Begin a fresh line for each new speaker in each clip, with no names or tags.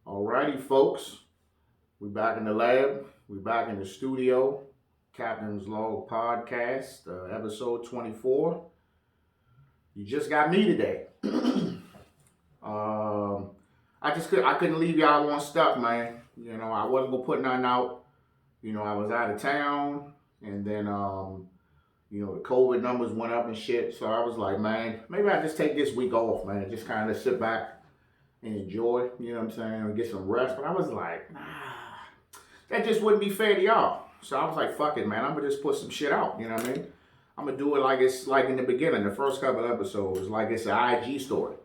Alrighty, folks. We back in the lab. We back in the studio. Captain's Log Podcast, episode 24. You just got me today. I couldn't leave y'all on stuck, man. You know, I wasn't gonna put nothing out. You know, I was out of town, and then the COVID numbers went up and shit. So I was like, man, maybe I just take this week off, man, and just kind of sit back and enjoy, you know what I'm saying, and get some rest. But I was like, nah, that just wouldn't be fair to y'all. So I was like, fuck it, man. I'm gonna just put some shit out, you know what I mean? I'm gonna do it like it's like in the beginning, the first couple episodes, like it's an IG story.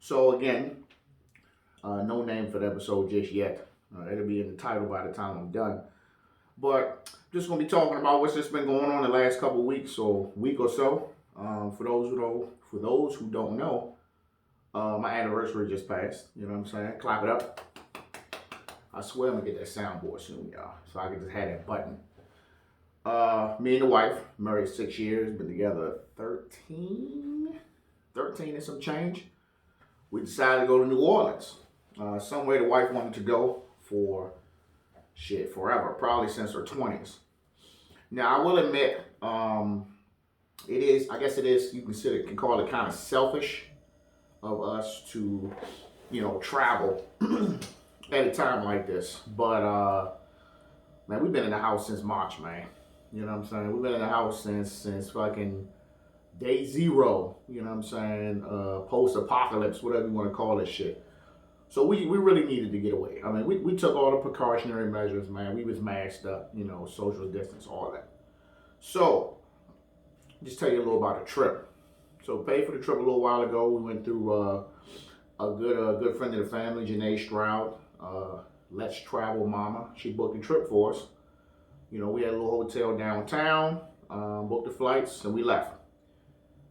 So again, no name for the episode just yet. It'll be in the title by the time I'm done. But just gonna be talking about what's just been going on the last couple of weeks or week or so. For those who don't know, my anniversary just passed. You know what I'm saying? Clap it up. I swear I'm gonna get that soundboard soon, y'all, so I can just have that button. Me and the wife, married 6 years, been together 13 and some change. We decided to go to New Orleans. Somewhere the wife wanted to go for forever, probably since her 20s. Now, I will admit, I guess it is, you can call it kind of selfish of us to, travel at a time like this. But, man, we've been in the house since March, man. You know what I'm saying? We've been in the house since fucking day zero, you know what I'm saying? Post-apocalypse, whatever you want to call this shit. So we really needed to get away. I mean, we took all the precautionary measures, man. We was masked up, social distance, all that. So, just tell you a little about the trip. So, paid for the trip a little while ago. We went through a good friend of the family, Janae Stroud, Let's Travel Mama. She booked the trip for us. We had a little hotel downtown, booked the flights, and we left.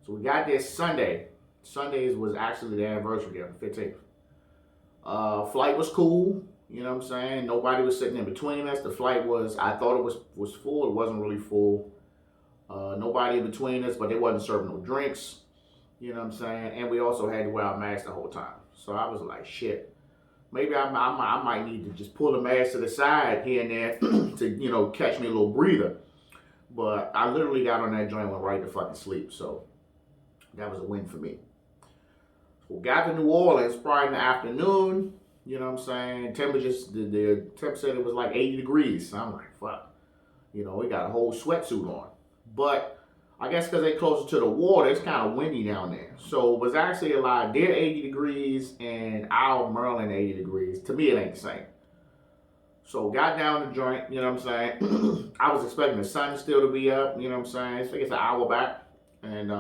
So, we got there Sunday. Sundays was actually the anniversary of the 15th. Flight was cool, you know what I'm saying? Nobody was sitting in between us. The flight I thought it was full. It wasn't really full. Nobody in between us, but they wasn't serving no drinks, you know what I'm saying? And we also had to wear our mask the whole time. So I was like, shit, maybe I might need to just pull the mask to the side here and there to, catch me a little breather. But I literally got on that joint and went right to fucking sleep. So that was a win for me. We got to New Orleans probably in the afternoon, you know what I'm saying? The temp said it was like 80 degrees. So I'm like, fuck. We got a whole sweatsuit on. But I guess because they're closer to the water, it's kind of windy down there. So it was actually a lot. They're 80 degrees and our Maryland 80 degrees. To me, it ain't the same. So got down the joint, you know what I'm saying? I was expecting the sun still to be up, you know what I'm saying? I think it's an hour back. And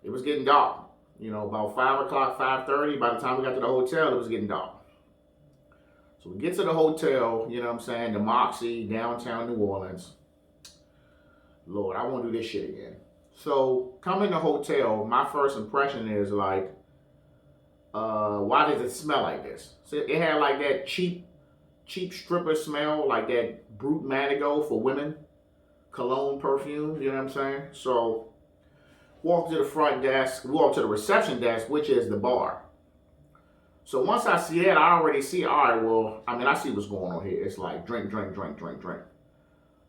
it was getting dark. About 5 o'clock, 5:30, by the time we got to the hotel, it was getting dark. So we get to the hotel, you know what I'm saying, the Moxie, downtown New Orleans. Lord, I won't do this shit again. So, come in the hotel, my first impression is like, why does it smell like this? So it had like that cheap stripper smell, like that Brute Manigo for women, cologne perfume, you know what I'm saying? So, walk to the front desk, walk to the reception desk, which is the bar. So once I see that, I already see, all right, well, I see what's going on here. It's like drink.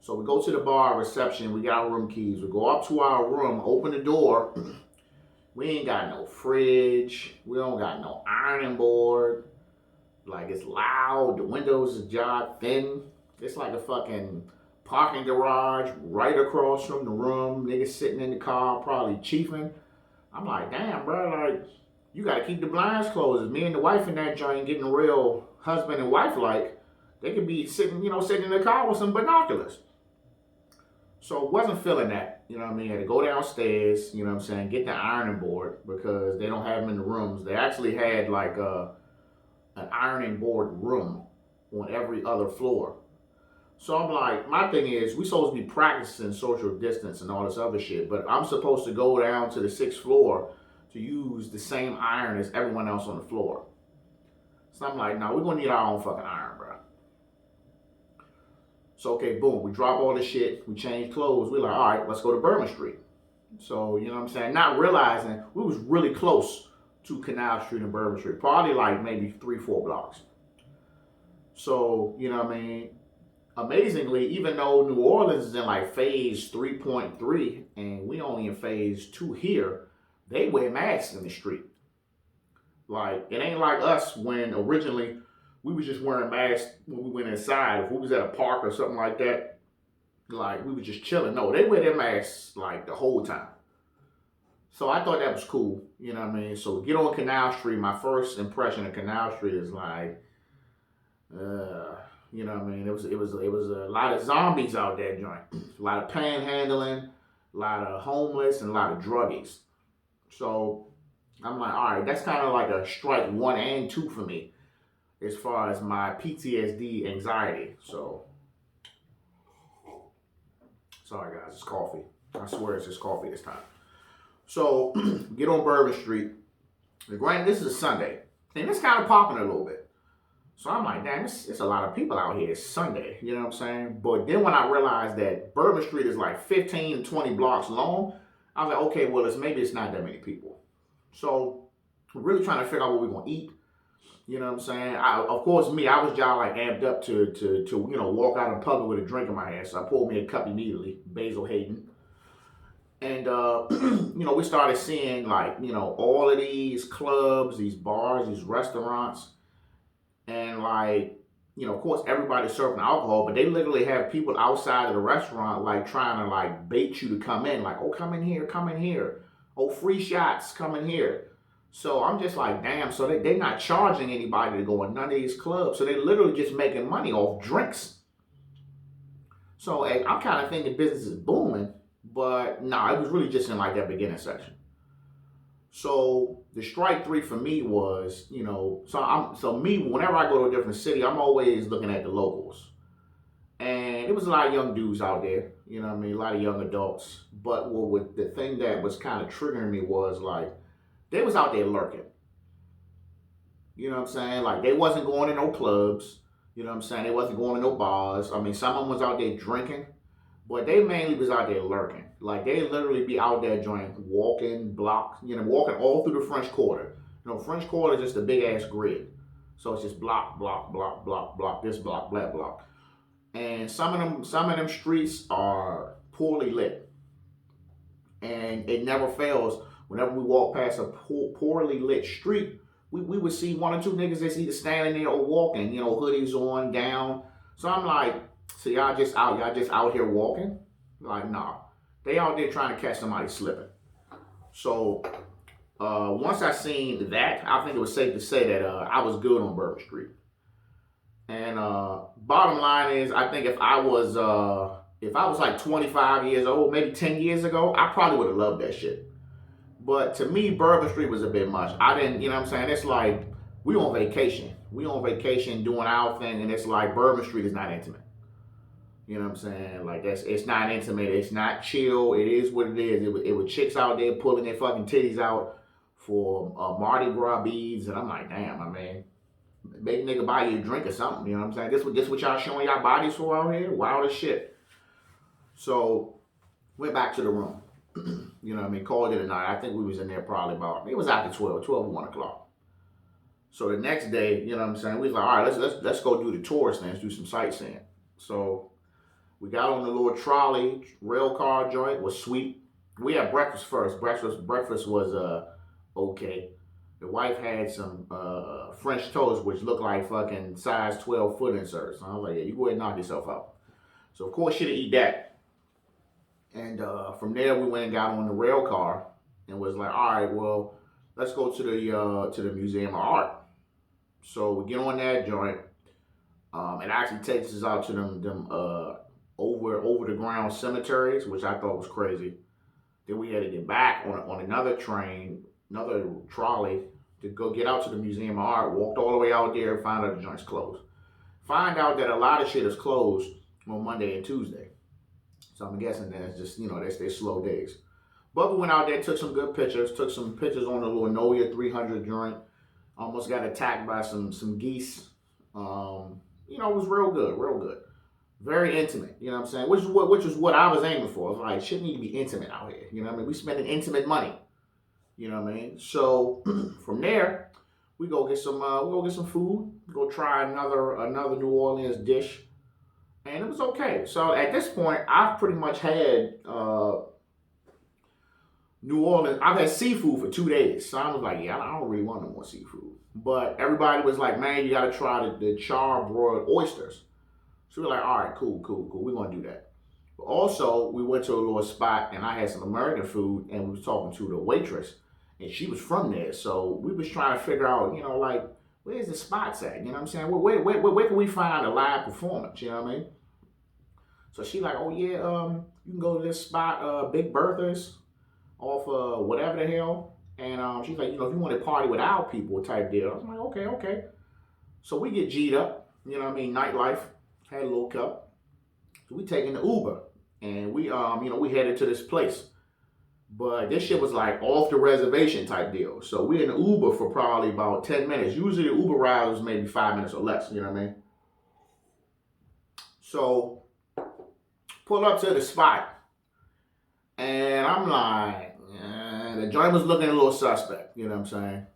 So we go to the bar, reception, we got our room keys. We go up to our room, open the door. We ain't got no fridge. We don't got no ironing board. Like, it's loud. The windows is jarred thin. It's like a fucking parking garage right across from the room. Niggas sitting in the car, probably chiefing. I'm like, damn, bro, like, you gotta keep the blinds closed. Me and the wife in that joint getting real husband and wife like. They could be sitting in the car with some binoculars. So wasn't feeling that, you know what I mean? Had to go downstairs, you know what I'm saying, get the ironing board because they don't have them in the rooms. They actually had like an ironing board room on every other floor. So I'm like, my thing is, we supposed to be practicing social distance and all this other shit, but I'm supposed to go down to the 6th floor to use the same iron as everyone else on the floor. So I'm like, nah, we're gonna need our own fucking iron, bro. So, okay, boom, we drop all the shit, we change clothes. We're like, all right, let's go to Bourbon Street. So, you know what I'm saying? Not realizing we was really close to Canal Street and Bourbon Street, probably like maybe 3, 4 blocks. So, you know what I mean? Amazingly, even though New Orleans is in like phase 3.3 and we only in phase 2 here, they wear masks in the street. Like, it ain't like us when originally we was just wearing masks when we went inside. If we was at a park or something like that, like we was just chilling. No, they wear their masks like the whole time. So I thought that was cool, you know what I mean? So get on Canal Street, my first impression of Canal Street is like, uh, you know what I mean? It was a lot of zombies out there, joint. A lot of panhandling, a lot of homeless, and a lot of druggies. So I'm like, all right, that's kind of like a strike 1 and 2 for me as far as my PTSD anxiety. So sorry guys, it's coffee. I swear it's just coffee this time. So get on Bourbon Street. Granted, this is a Sunday, and it's kind of popping a little bit. So I'm like, damn, it's a lot of people out here. It's Sunday, you know what I'm saying? But then when I realized that Bourbon Street is like 15 to 20 blocks long, I was like, okay, well, maybe it's not that many people. So we're really trying to figure out what we're gonna eat. You know what I'm saying? Of course, me, I was just like amped up to walk out in public with a drink in my hand. So I pulled me a cup immediately, Basil Hayden. And we started seeing like, all of these clubs, these bars, these restaurants, and like, of course everybody's serving alcohol, but they literally have people outside of the restaurant like trying to like bait you to come in, like, oh, come in here, come in here. Oh, free shots, come in here. So I'm just like, damn, so they're not charging anybody to go in none of these clubs. So they're literally just making money off drinks. So I'm kind of thinking business is booming, but nah, it was really just in like that beginning section. So the strike 3 for me was, so me, whenever I go to a different city, I'm always looking at the locals. And it was a lot of young dudes out there, you know what I mean, a lot of young adults. But with the thing that was kind of triggering me was like, they was out there lurking. You know what I'm saying? Like they wasn't going to no clubs. You know what I'm saying? They wasn't going to no bars. I mean, some of them was out there drinking, but they mainly was out there lurking. Like they literally be out there joint walking block, walking all through the French Quarter. French Quarter is just a big ass grid. So it's just block, block, block, block, block, this block, that block. And some of them streets are poorly lit. And it never fails. Whenever we walk past a poorly lit street, we would see one or two niggas that's either standing there or walking, hoodies on, down. So I'm like, so y'all just out here walking? Like, nah. They out there trying to catch somebody slipping. So once I seen that, I think it was safe to say that I was good on Bourbon Street. And bottom line is, I think if I was like 25 years old, maybe 10 years ago, I probably would have loved that shit. But to me, Bourbon Street was a bit much. I didn't, you know what I'm saying? It's like we on vacation. We on vacation doing our thing, and it's like Bourbon Street is not intimate. You know what I'm saying? Like it's not intimate. It's not chill. It is what it is. It was chicks out there pulling their fucking titties out for Mardi Gras beads, and I'm like, damn, I mean, maybe nigga buy you a drink or something. You know what I'm saying? This what y'all showing y'all bodies for out here? Wild as shit. So went back to the room. You know what I mean? Called it a night. I think we was in there probably about, it was after 12 or 1 o'clock. So the next day, you know what I'm saying? We was like, all right, let's go do the tourist thing. Let's do some sightseeing. So we got on the little trolley, rail car joint, was sweet. We had breakfast first. Breakfast was okay. The wife had some French toast, which looked like fucking size 12 foot inserts. So I was like, yeah, you go ahead and knock yourself out. So of course she didn't eat that. And from there, we went and got on the rail car and was like, all right, well, let's go to the Museum of Art. So we get on that joint. It actually takes us out to them over the ground cemeteries, which I thought was crazy. Then we had to get back on another train, another trolley to go get out to the Museum of Art. Walked all the way out there and found out the joint's closed. Find out that a lot of shit is closed on Monday and Tuesday. So I'm guessing that's just, that's their slow days. But we went out there, took some good pictures, took some pictures on the little Noya 300 joint. Almost got attacked by some geese. It was real good, real good. Very intimate, you know what I'm saying? Which is what I was aiming for. I was like, shit need to be intimate out here. You know what I mean? We spending intimate money. You know what I mean? So from there, we go get some food, go try another New Orleans dish, and it was okay. So at this point, I've pretty much had New Orleans. I've had seafood for 2 days, so I was like, yeah, I don't really want no more seafood. But everybody was like, man, you got to try the char-broiled oysters. So we're like, all right, cool, cool, cool. We're gonna do that. But also, we went to a little spot and I had some American food and we was talking to the waitress and she was from there. So we was trying to figure out, like where's the spots at? You know what I'm saying? Where can we find a live performance? You know what I mean? So she like, oh yeah, you can go to this spot, Big Bertha's off whatever the hell. And she's like, if you want to party with our people type deal. I was like, okay, okay. So we get G'd up, you know what I mean? Nightlife, had a little cup. So we taking the Uber and we headed to this place. But this shit was like off the reservation type deal. So we in the Uber for probably about 10 minutes. Usually the Uber ride was maybe 5 minutes or less, you know what I mean? So pull up to the spot and I'm like, the joint was looking a little suspect, you know what I'm saying?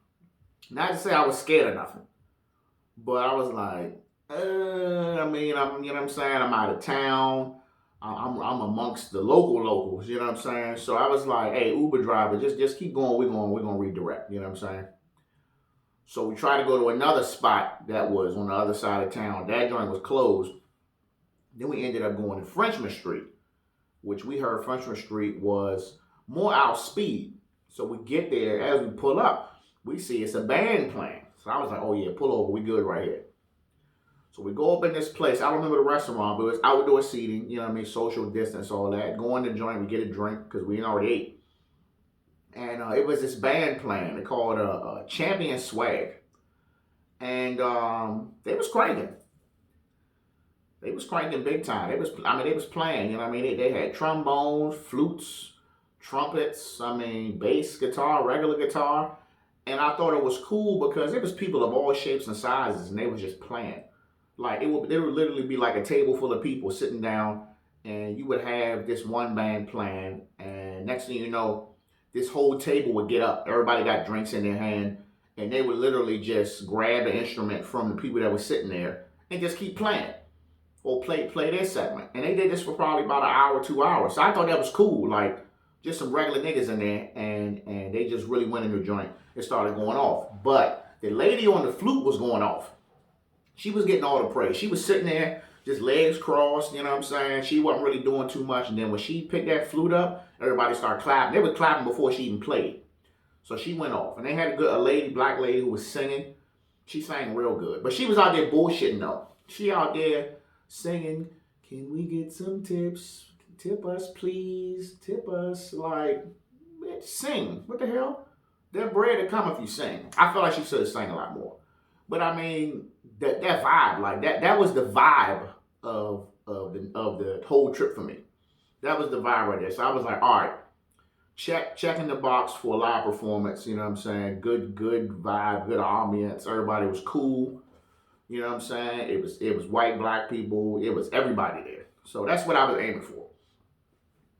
Not to say I was scared of nothing, but I was like, I'm, you know what I'm saying? I'm out of town. I'm amongst the locals, you know what I'm saying? So I was like, hey, Uber driver, just keep going. We're gonna redirect, you know what I'm saying? So we tried to go to another spot that was on the other side of town. That joint was closed. Then we ended up going to Frenchman Street, which we heard Frenchman Street was more our speed. So we get there, as we pull up, we see it's a band playing. So I was like, oh yeah, pull over, we good right here. So we go up in this place. I don't remember the restaurant, but it was outdoor seating, you know what I mean? Social distance, all that. Go in the joint, we get a drink because we already ate. And it was this band playing. They called Champion Swag. And they was cranking. They was cranking big time. They was playing, you know what I mean? They had trombones, flutes, trumpets, bass guitar, regular guitar. And I thought it was cool because it was people of all shapes and sizes and they was just playing. Like there would literally be like a table full of people sitting down and you would have this one band playing and next thing you know, this whole table would get up. Everybody got drinks in their hand and they would literally just grab an instrument from the people that were sitting there and just keep playing or play their segment. And they did this for probably about an hour, 2 hours. So I thought that was cool. Like just some regular niggas in there and they just really went in the joint and started going off. But the lady on the flute was going off. She was getting all the praise. She was sitting there, just legs crossed, you know what I'm saying? She wasn't really doing too much. And then when she picked that flute up, everybody started clapping. They were clapping before she even played. So she went off. And they had a black lady who was singing. She sang real good. But she was out there bullshitting though. She out there singing, can we get some tips? Tip us, please. Tip us. Like, bitch, sing. What the hell? That bread will come if you sing. I feel like she should have sang a lot more. But that vibe, like that was the vibe of the whole trip for me. That was the vibe right there. So I was like, all right, checking the box for a live performance, you know what I'm saying? Good vibe, good ambience. Everybody was cool. You know what I'm saying? It was white, black people, it was everybody there. So that's what I was aiming for.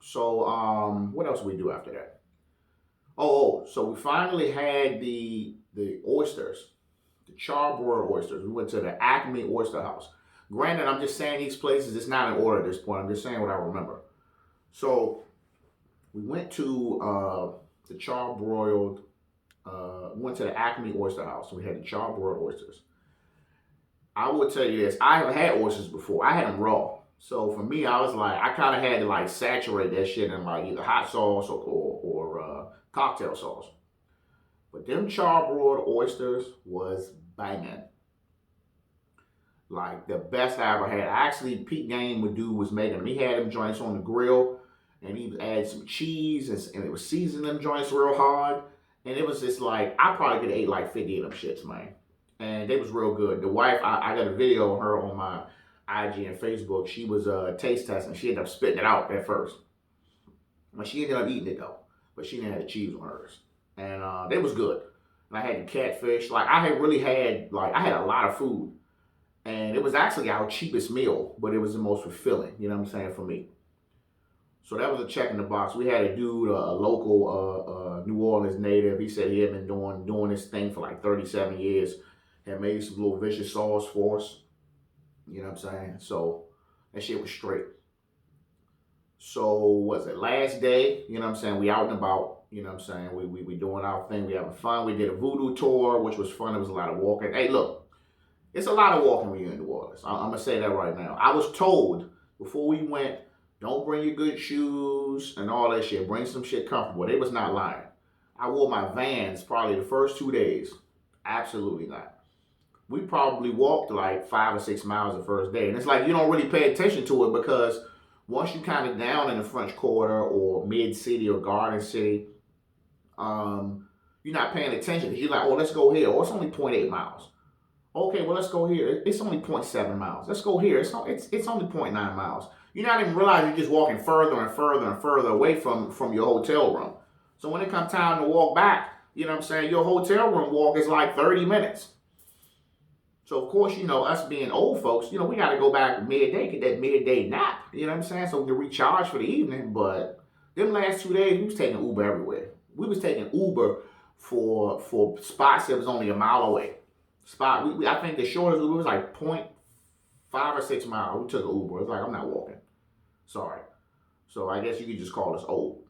So what else did we do after that? So we finally had the oysters. The charbroiled oysters. We went to the Acme Oyster House. Granted, I'm just saying these places, it's not in order at this point. I'm just saying what I remember. So we went to the charbroiled, went to the Acme Oyster House. We had the charbroiled oysters. I will tell you this, I haven't had oysters before. I had them raw. So for me, I was like, I kind of had to like saturate that shit in like either hot sauce or cocktail sauce. But them charbroiled oysters was banging. Like the best I ever had. Actually, Pete Game would do was making them. He had them joints on the grill and he added some cheese and it was seasoning them joints real hard. And it was just like, I probably could have ate like 50 of them shits, man. And they was real good. The wife, I got a video of her on my IG and Facebook. She was taste testing. She ended up spitting it out at first. But she ended up eating it though. But she didn't have the cheese on hers. And they was good. And I had the catfish. Like I had a lot of food. And it was actually our cheapest meal, but it was the most fulfilling, you know what I'm saying, for me. So that was a check in the box. We had a dude, a local New Orleans native. He said he had been doing this thing for like 37 years. Had made some little vicious sauce for us. You know what I'm saying? So that shit was straight. So was it last day? You know what I'm saying? We out and about. You know what I'm saying? We doing our thing. We having fun. We did a voodoo tour, which was fun. It was a lot of walking. Hey, look, it's a lot of walking when you're in New Orleans. I'm gonna say that right now. I was told before we went, don't bring your good shoes and all that shit. Bring some shit comfortable. They was not lying. I wore my Vans probably the first 2 days. Absolutely not. We probably walked like 5 or 6 miles the first day. And it's like you don't really pay attention to it because once you kind of down in the French Quarter or Mid City or Garden City, you're not paying attention because you're like, oh, let's go here. Oh, it's only zero point 0.8 miles. Okay, well, let's go here. It's only 0.7 miles. Let's go here. It's only 0.9 miles. You're not even realizing you're just walking further and further and further away from your hotel room. So when it comes time to walk back, you know what I'm saying, your hotel room walk is like 30 minutes. So, of course, you know, us being old folks, you know, we got to go back midday, get that midday nap, you know what I'm saying, so we can recharge for the evening. But them last 2 days, we was taking Uber everywhere. We was taking Uber for spots that was only a mile away. I think the shortest Uber was like 0.5 or 6 miles. We took an Uber. It's like, I'm not walking. Sorry. So I guess you could just call us old.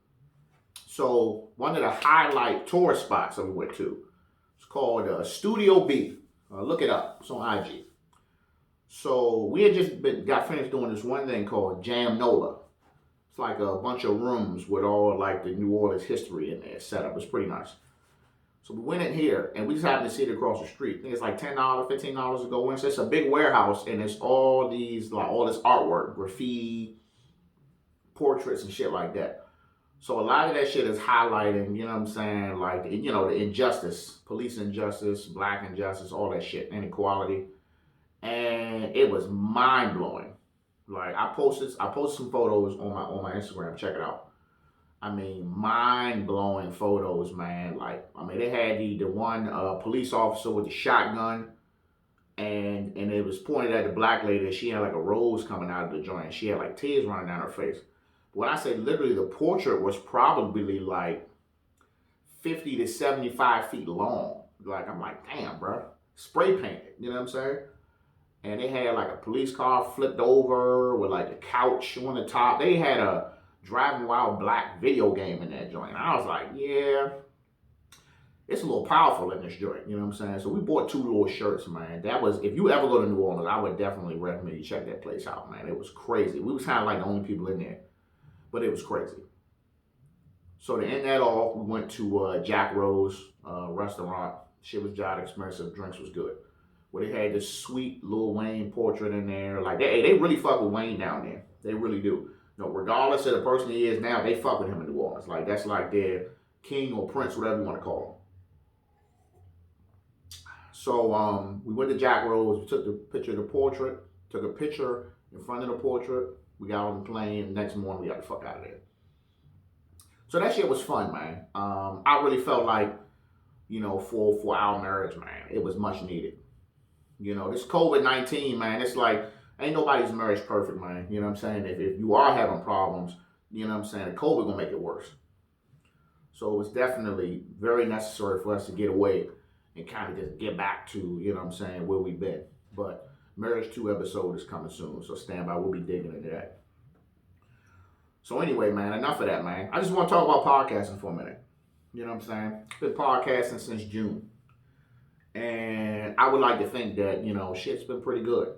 So one of the highlight tourist spots that we went to, it's called Studio B. Look it up. It's on IG. So we had just got finished doing this one thing called Jam Nola. It's like a bunch of rooms with all like the New Orleans history in there set up. It's pretty nice. So we went in here and we just happened to see it across the street. I think it's like $10, $15 to go in. So it's a big warehouse and it's all these like all this artwork, graffiti, portraits and shit like that. So a lot of that shit is highlighting, you know what I'm saying, like, you know, the injustice, police injustice, black injustice, all that shit, inequality. And it was mind blowing. Like I posted some photos on my Instagram. Check it out. I mean, mind blowing photos, man. Like, I mean, they had the one police officer with the shotgun, and it was pointed at the black lady. She had like a rose coming out of the joint. She had like tears running down her face. When I say literally, the portrait was probably like 50 to 75 feet long. Like, I'm like, damn, bro. Spray painted, you know what I'm saying? And they had like a police car flipped over with like a couch on the top. They had a Driving Wild Black video game in that joint. I was like, yeah, it's a little powerful in this joint, you know what I'm saying? So we bought 2 little shirts, man. That was, if you ever go to New Orleans, I would definitely recommend you check that place out, man. It was crazy. We was kind of like the only people in there, but it was crazy. So to end that off, we went to Jack Rose restaurant. Shit was jolly expensive. Drinks was good. Where they had this sweet Lil Wayne portrait in there. Like, they really fuck with Wayne down there. They really do. You know, regardless of the person he is now, they fuck with him in New Orleans. Like, that's like their king or prince, whatever you want to call him. So we went to Jack Rose. We took the picture of the portrait. Took a picture in front of the portrait. We got on the plane. Next morning, we got the fuck out of there. So that shit was fun, man. I really felt like, you know, for our marriage, man, it was much needed. You know, this COVID-19, man, it's like, ain't nobody's marriage perfect, man. You know what I'm saying? If you are having problems, you know what I'm saying, COVID gonna make it worse. So it was definitely very necessary for us to get away and kind of just get back to, you know what I'm saying, where we've been. But Marriage 2 episode is coming soon, so stand by. We'll be digging into that. So anyway, man, enough of that, man. I just want to talk about podcasting for a minute. You know what I'm saying? Been podcasting since June. And I would like to think that, you know, shit's been pretty good.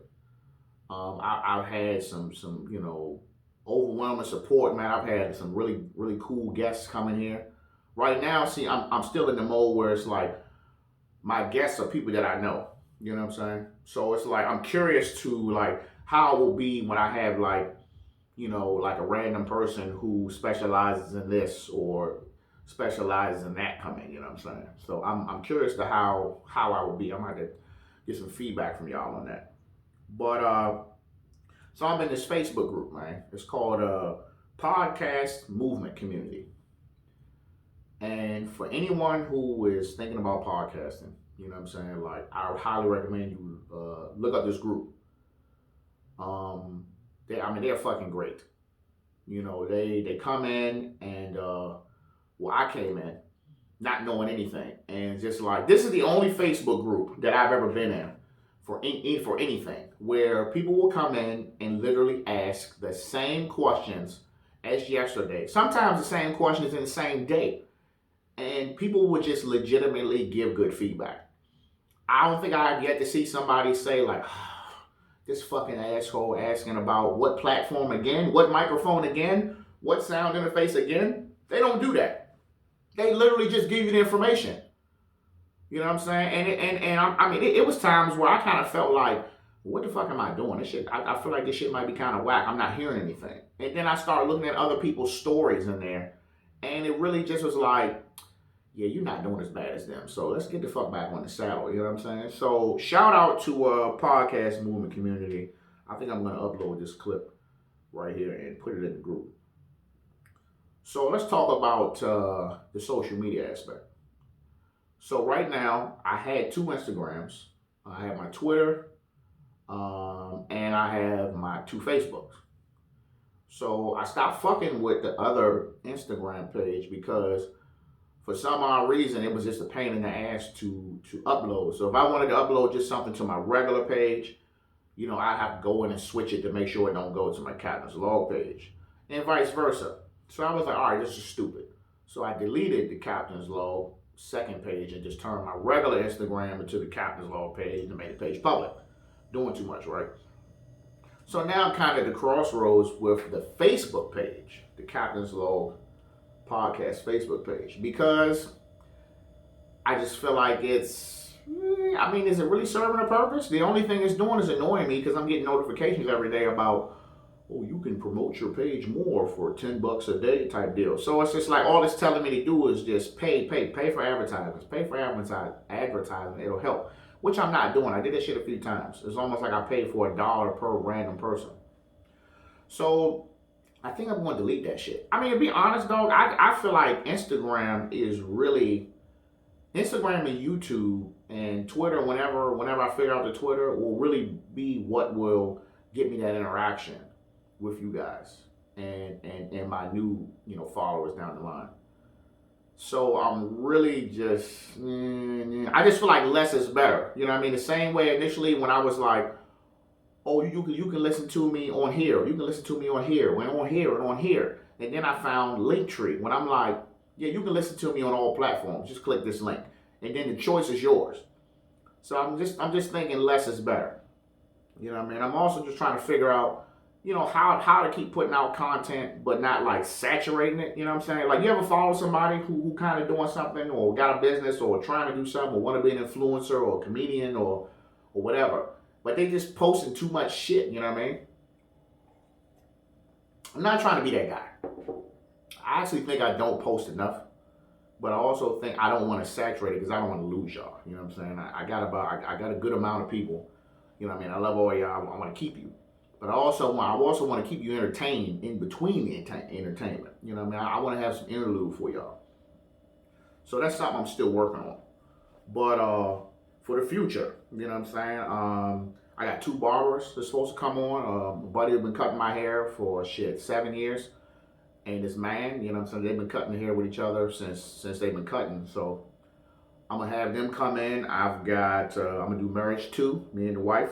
I've had some, you know, overwhelming support, man. I've had some really, really cool guests coming here. Right now, see, I'm still in the mode where it's like my guests are people that I know. You know what I'm saying? So it's like I'm curious to like how it will be when I have like, you know, like a random person who specializes in this or specializes in that coming, you know what I'm saying? So I'm curious to how I will be. I might have to get some feedback from y'all on that. But so I'm in this Facebook group, man. It's called Podcast Movement Community. And for anyone who is thinking about podcasting, You know what I'm saying? Like, I highly recommend you look up this group. They're fucking great. You know, they come in and I came in not knowing anything, and just like, this is the only Facebook group that I've ever been in for anything, where people will come in and literally ask the same questions as yesterday. Sometimes the same questions in the same day, and people would just legitimately give good feedback. I don't think I've yet to see somebody say like, this fucking asshole asking about what platform again, what microphone again, what sound interface again. They don't do that. They literally just give you the information. You know what I'm saying? It was times where I kind of felt like, what the fuck am I doing? This shit, I feel like this shit might be kind of whack. I'm not hearing anything. And then I started looking at other people's stories in there, and it really just was like, yeah, you're not doing as bad as them. So let's get the fuck back on the saddle. You know what I'm saying? So shout out to podcast movement community. I think I'm going to upload this clip right here and put it in the group. So let's talk about the social media aspect. So right now, I had 2 Instagrams. I have my Twitter, and I have my 2 Facebooks. So I stopped fucking with the other Instagram page because for some odd reason, it was just a pain in the ass to upload. So if I wanted to upload just something to my regular page, you know, I have to go in and switch it to make sure it don't go to my Captain's Log page, and vice versa. So I was like, all right, this is stupid. So I deleted the Captain's Log second page and just turned my regular Instagram into the Captain's Log page and made the page public. Doing too much, right? So now I'm kind of at the crossroads with the Facebook page, the Captain's Log podcast Facebook page, because I just feel like is it really serving a purpose? The only thing it's doing is annoying me because I'm getting notifications every day about, oh, you can promote your page more for $10 a day type deal. So it's just like, all it's telling me to do is just pay for advertisements, pay for advertising. It'll help, which I'm not doing. I did that shit a few times. It's almost like I paid for $1 per random person. So I think I'm going to delete that shit. I mean, to be honest, dog, I feel like Instagram and YouTube and Twitter, whenever I figure out the Twitter, will really be what will get me that interaction with you guys and my new, followers down the line. So I'm really just, I just feel like less is better. You know what I mean? The same way initially when I was like, oh, you can listen to me on here. You can listen to me on here. When on here and on here. And then I found Linktree. When I'm like, yeah, you can listen to me on all platforms. Just click this link. And then the choice is yours. So I'm just thinking less is better. You know what I mean? I'm also just trying to figure out, how to keep putting out content but not like saturating it. You know what I'm saying? Like, you ever follow somebody who kind of doing something or got a business or trying to do something or want to be an influencer or a comedian or whatever, but they just posting too much shit, you know what I mean? I'm not trying to be that guy. I actually think I don't post enough, but I also think I don't want to saturate it because I don't want to lose y'all. You know what I'm saying? I got a good amount of people. You know what I mean? I love all y'all. I want to keep you, but I also want to keep you entertained in between the entertainment. You know what I mean? I want to have some interlude for y'all. So that's something I'm still working on. But for the future, you know what I'm saying? I got 2 barbers that's supposed to come on. My buddy has been cutting my hair for 7 years. And this man, you know what I'm saying, they've been cutting the hair with each other since they've been cutting. So I'm gonna have them come in. I've got I'm gonna do marriage 2, me and the wife.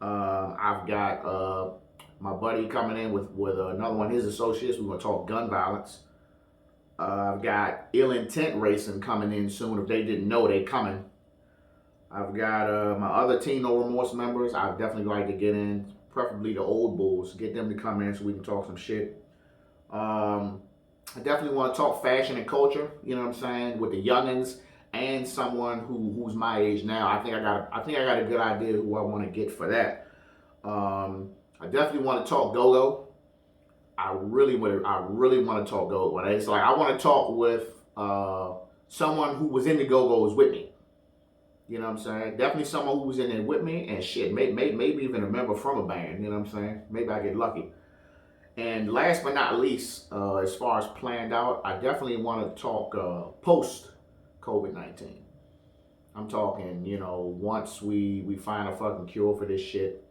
I've got my buddy coming in with another one of his associates. We're gonna talk gun violence. I've got Ill Intent Racing coming in soon. If they didn't know, they coming. I've got my other Team No Remorse members. I'd definitely like to get in, preferably the old bulls, get them to come in so we can talk some shit. I definitely want to talk fashion and culture, you know what I'm saying, with the youngins and someone who's my age now. I think I got a good idea who I want to get for that. I definitely want to talk go-go. I really want to talk go-go. It's like I want to talk with someone who was in the go-go's with me. You know what I'm saying? Definitely someone who was in there with me, and shit, maybe even a member from a band. You know what I'm saying? Maybe I get lucky. And last but not least, as far as planned out, I definitely want to talk post COVID-19. I'm talking, once we find a fucking cure for this shit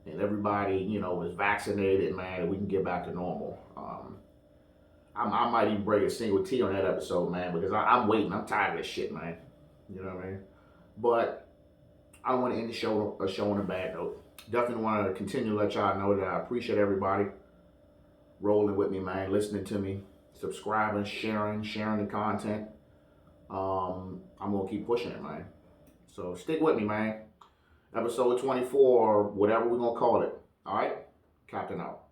and everybody, is vaccinated, man, we can get back to normal. I might even break a single T on that episode, man, because I'm waiting. I'm tired of this shit, man. You know what I mean? But I don't want to end the show on a bad note. Definitely want to continue to let y'all know that I appreciate everybody rolling with me, man, listening to me, subscribing, sharing the content. I'm gonna keep pushing it, man. So stick with me, man. Episode 24, whatever we're gonna call it. All right, Captain out.